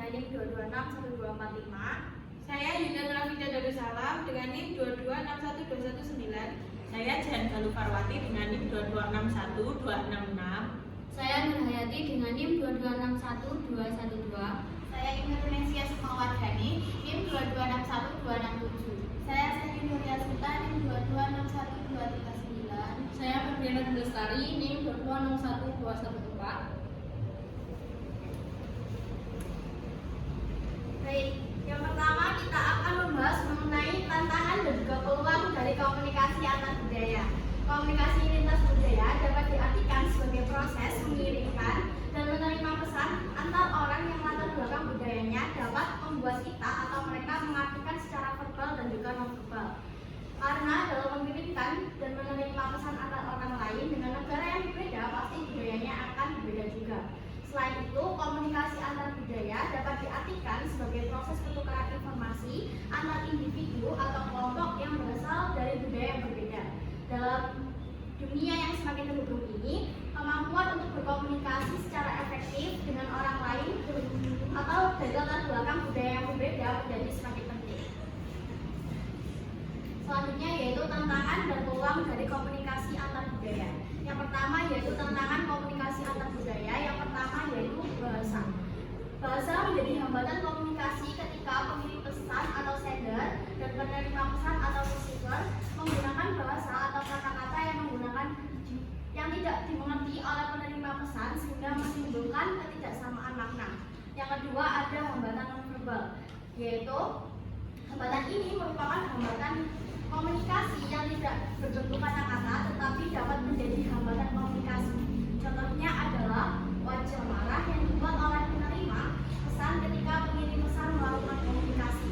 dengan NIM 2261245. Saya Yuda Nurafida Darussalam dengan NIM 2261219. Saya Jan Galuh Farwati dengan NIM 2261266. Saya Nurhayati dengan NIM 2261212. Saya Indonesia Sukmawardhani NIM 2261267. Saya Siti Nuria Sultan NIM 2261239. Saya Febriana Lestari NIM 2261214. Baik, yang pertama kita akan membahas mengenai tantangan dan juga peluang dari komunikasi antar budaya. Komunikasi lintas budaya dapat diartikan sebagai proses mengirimkan dan menerima pesan antar orang yang latar belakang budayanya dapat membuat kita atau mereka mengartikan secara verbal dan juga non-verbal. Karena dalam mengirimkan dan menerima pesan antar orang lain dengan negara yang berbeda, pasti budayanya akan berbeda juga. Selain itu, komunikasi antar budaya dapat diartikan sebagai proses pertukaran informasi antar individu atau kelompok yang berasal dari budaya yang berbeda. Dalam dunia yang semakin terhubung ini, kemampuan untuk berkomunikasi secara efektif dengan orang lain atau dari latar belakang budaya yang berbeda menjadi semakin penting. Selanjutnya yaitu tantangan dan peluang dari komunikasi antar budaya. Yang pertama yaitu tantangan komunikasi antar budaya. Yang pertama yaitu bahasa. Bahasa menjadi hambatan komunikasi ketika pengirim pesan atau sender dan penerima pesan atau receiver menggunakan bahasa atau kata-kata yang tidak dimengerti oleh penerima pesan sehingga menimbulkan ketidaksamaan makna. Yang kedua ada hambatan nonverbal, yaitu hambatan ini merupakan hambatan komunikasi yang tidak berbentuk kata-kata tetapi dapat menjadi hambatan komunikasi. Contohnya adalah wajah marah yang dibuat oleh penerima pesan ketika pengirim pesan melakukan komunikasi.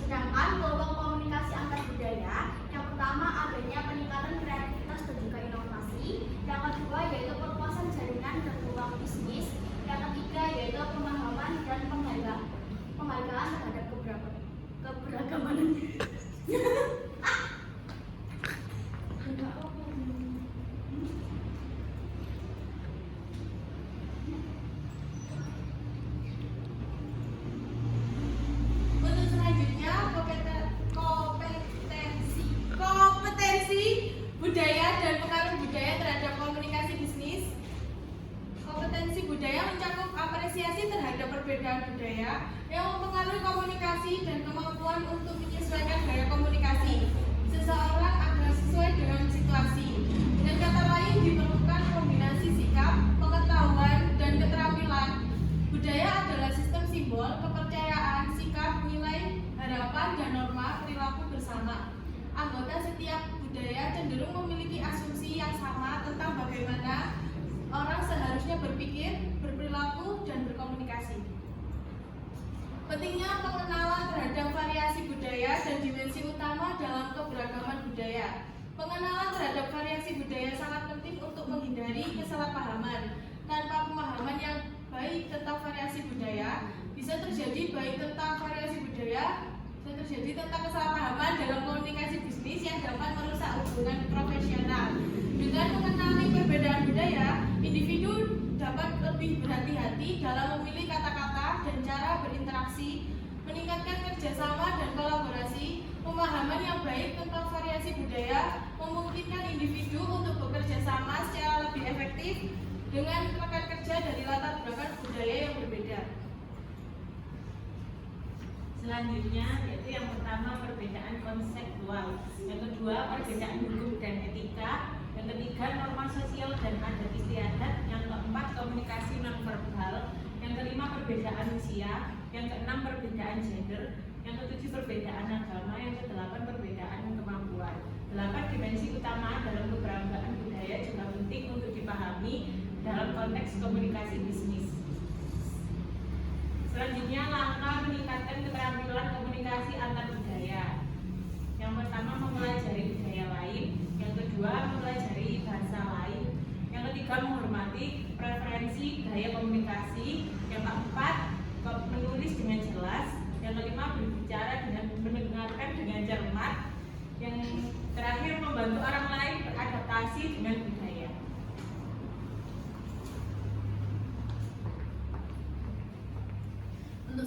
Sedangkan peluang komunikasi antar budaya, yang pertama adanya peningkatan kreativitas dan juga inovasi. Yang kedua yaitu perluasan jaringan dan peluang bisnis. Yang ketiga yaitu pemahaman dan penghargaan terhadap keberagaman. Untuk selanjutnya kompetensi budaya dan pengaruh budaya terhadap komunikasi bisnis. Kompetensi budaya mencakup apresiasi terhadap perbedaan budaya yang mempengaruhi komunikasi dan kemampuan untuk menyesuaikan gaya komunikasi seseorang agar sesuai dengan situasi. Dengan kata lain, diperlukan kombinasi sikap, pengetahuan, dan keterampilan. Budaya adalah sistem simbol, kepercayaan, sikap, nilai, harapan, dan norma perilaku bersama. Anggota setiap budaya cenderung memiliki asumsi yang sama tentang bagaimana orang seharusnya berpikir, berperilaku, dan berkomunikasi. Pentingnya pengenalan terhadap variasi budaya dan dimensi utama dalam keberagaman budaya. Pengenalan terhadap variasi budaya sangat penting untuk menghindari kesalahpahaman. Tanpa pemahaman yang baik tentang variasi budaya, bisa terjadi kesalahpahaman dalam komunikasi bisnis yang dapat merusak hubungan profesional. Dengan mengenali perbedaan budaya, individu dapat lebih berhati-hati dalam memilih kata-kata dan cara berinteraksi, meningkatkan kerjasama dan kolaborasi. Pemahaman yang baik tentang variasi budaya memungkinkan individu untuk bekerja sama secara lebih efektif dengan rekan kerja dari latar belakang budaya yang berbeda. Selanjutnya yaitu yang pertama perbedaan konseptual, yang kedua perbedaan hukum dan etika, yang ketiga norma sosial dan adat istiadat, yang keempat komunikasi nonverbal, yang kelima perbedaan usia, yang keenam perbedaan gender, yang ketujuh perbedaan agama, yang kedelapan perbedaan kemampuan. 8 dimensi utama dalam keberagaman budaya juga penting untuk dipahami dalam konteks komunikasi bisnis. Selanjutnya langkah meningkatkan keterampilan komunikasi antar budaya. Yang pertama mempelajari budaya lain, yang kedua mempelajari bahasa lain, yang ketiga menghormati preferensi gaya komunikasi, yang keempat menulis dengan jelas, yang kelima berbicara dengan mendengarkan dengan cermat, yang terakhir membantu orang lain beradaptasi dengan budaya.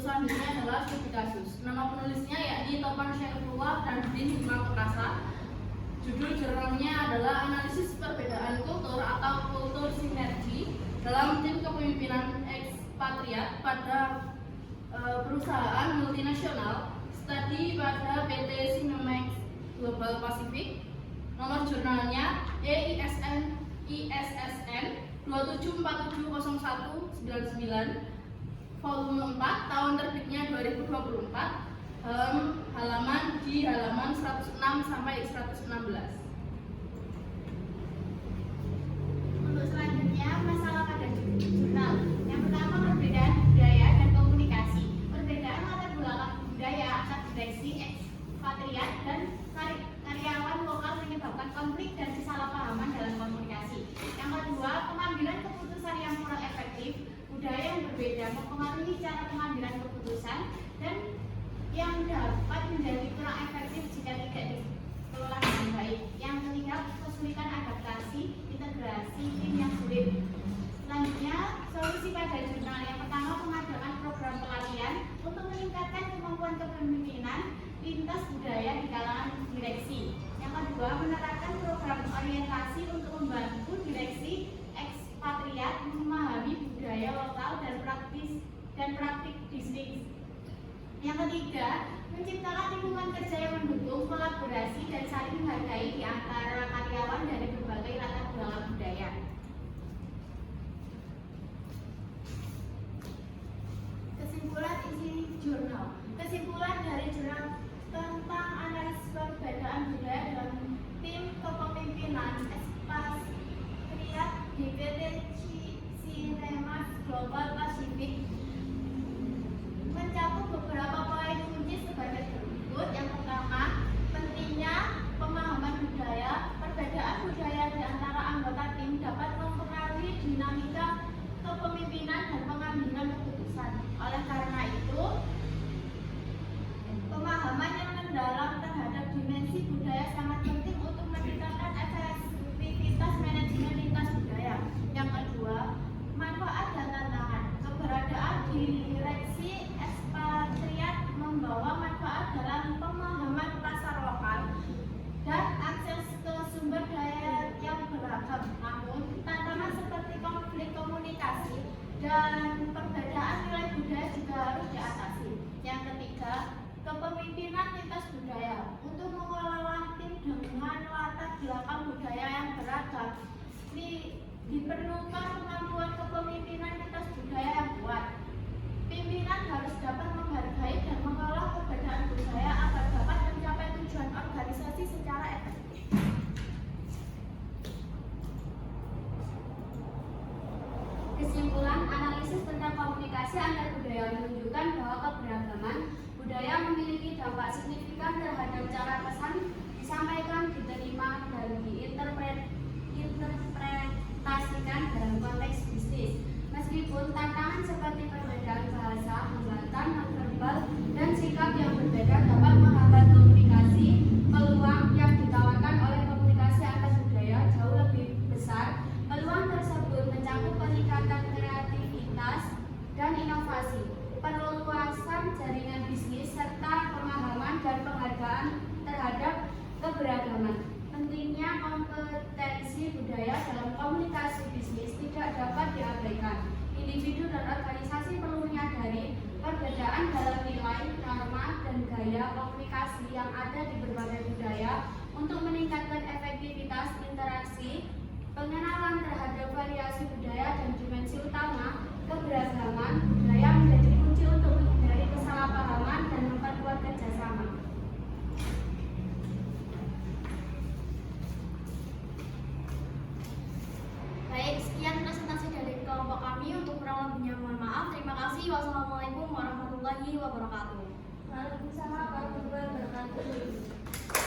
selanjutnya adalah studi kasus. Nama penulisnya yakni Topan Syaifullah dan Din Hikmah Perkasa. Judul jurnalnya adalah Analisis Perbedaan Kultur atau Kultur Sinergi dalam Tim Kepemimpinan Ekspatriat pada perusahaan multinasional, studi pada PT Sinemex Global Pacific. Nomor jurnalnya ISSN 27470199, volume 4, tahun terbitnya 2024, halaman 106 sampai 116. Untuk selanjutnya, masalah pada jurnal. Yang pertama, perbedaan budaya dan komunikasi. Perbedaan latar belakang budaya antar direksi, ekspatriat, dan karyawan lokal menyebabkan konflik dan kesalahpahaman dalam komunikasi. Yang kedua, pengambilan keputusan yang kurang efektif. Budaya yang berbeda mempengaruhi cara pengambilan keputusan dan yang dapat menjadi kurang efektif jika tidak dikelola dengan baik. Yang ketiga, kesulitan adaptasi, integrasi tim yang sulit. Selanjutnya, solusi pada jurnal. Yang pertama, mengadakan program pelatihan untuk meningkatkan kemampuan kepemimpinan lintas budaya di kalangan direksi. Yang kedua, menerapkan program orientasi untuk membantu direksi ekspatriat memahami budaya lokal dan praktik bisnis. Yang ketiga, menciptakan lingkungan kerja yang mendukung kolaborasi dan saling menghargai di antara karyawan dari berbagai latar belakang budaya. Kesimpulan isi jurnal. Kesimpulan dari jurnal tentang analisis perbedaan budaya dalam tim kepemimpinan ekspatriat di PT Sinemex Global Pacific mencakup beberapa poin kunci sebagai berikut. Yang pertama, pentingnya pemahaman budaya. Perbedaan budaya di antara anggota tim dapat mempengaruhi dinamika kepemimpinan dan pengambilan keputusan. Oleh karena itu, pemahaman yang mendalam terhadap dimensi budaya sangat penting untuk meningkatkan efektivitas manajemen lintas budaya. Yang kedua, manfaat dan tantangan. Keberadaan direksi ekspatriat membawa manfaat dalam pemahaman pasar lokal dan akses ke sumber daya yang beragam. Namun, tantangan seperti konflik komunikasi dan perbedaan nilai budaya juga harus diatasi. Yang ketiga, kepemimpinan lintas budaya. Untuk mengelola tim dengan latar belakang budaya yang beragam, diperlukan kemampuan kepemimpinan lintas budaya yang kuat. Pimpinan harus dapat menghargai dan mengelola perbedaan budaya agar dapat mencapai tujuan organisasi secara efektif. Kesimpulan analisis tentang komunikasi antar budaya menunjukkan bahwa keberagaman budaya memiliki dampak signifikan terhadap cara pesan disampaikan, diterima, dan diinterpretasikan dalam konteks bisnis. Meskipun tantangan seperti perbedaan bahasa, hambatan nonverbal, dan sikap yang berbeda dapat menghambat komunikasi, peluang yang ditawarkan oleh komunikasi antar budaya jauh lebih besar. Peluang tersebut mencakup peningkatan kreativitas dan inovasi, perluasan jaringan bisnis, serta pemahaman dan penghargaan terhadap keberagaman. Pentingnya kompetensi budaya dalam komunikasi bisnis tidak dapat diabaikan. Individu dan organisasi perlu menyadari perbedaan dalam nilai, norma, dan gaya komunikasi yang ada di berbagai budaya untuk meningkatkan efektivitas interaksi, pengenalan terhadap variasi budaya dan dimensi utama. Keberagaman budaya menjadi kunci untuk menghindari kesalahpahaman dan memperkuat kerjasama. Baik, sekian presentasi dari kelompok kami. Untuk kurang lebihnya mohon maaf. Terima kasih. Wassalamualaikum warahmatullahi wabarakatuh. Waalaikumsalam warahmatullahi wabarakatuh.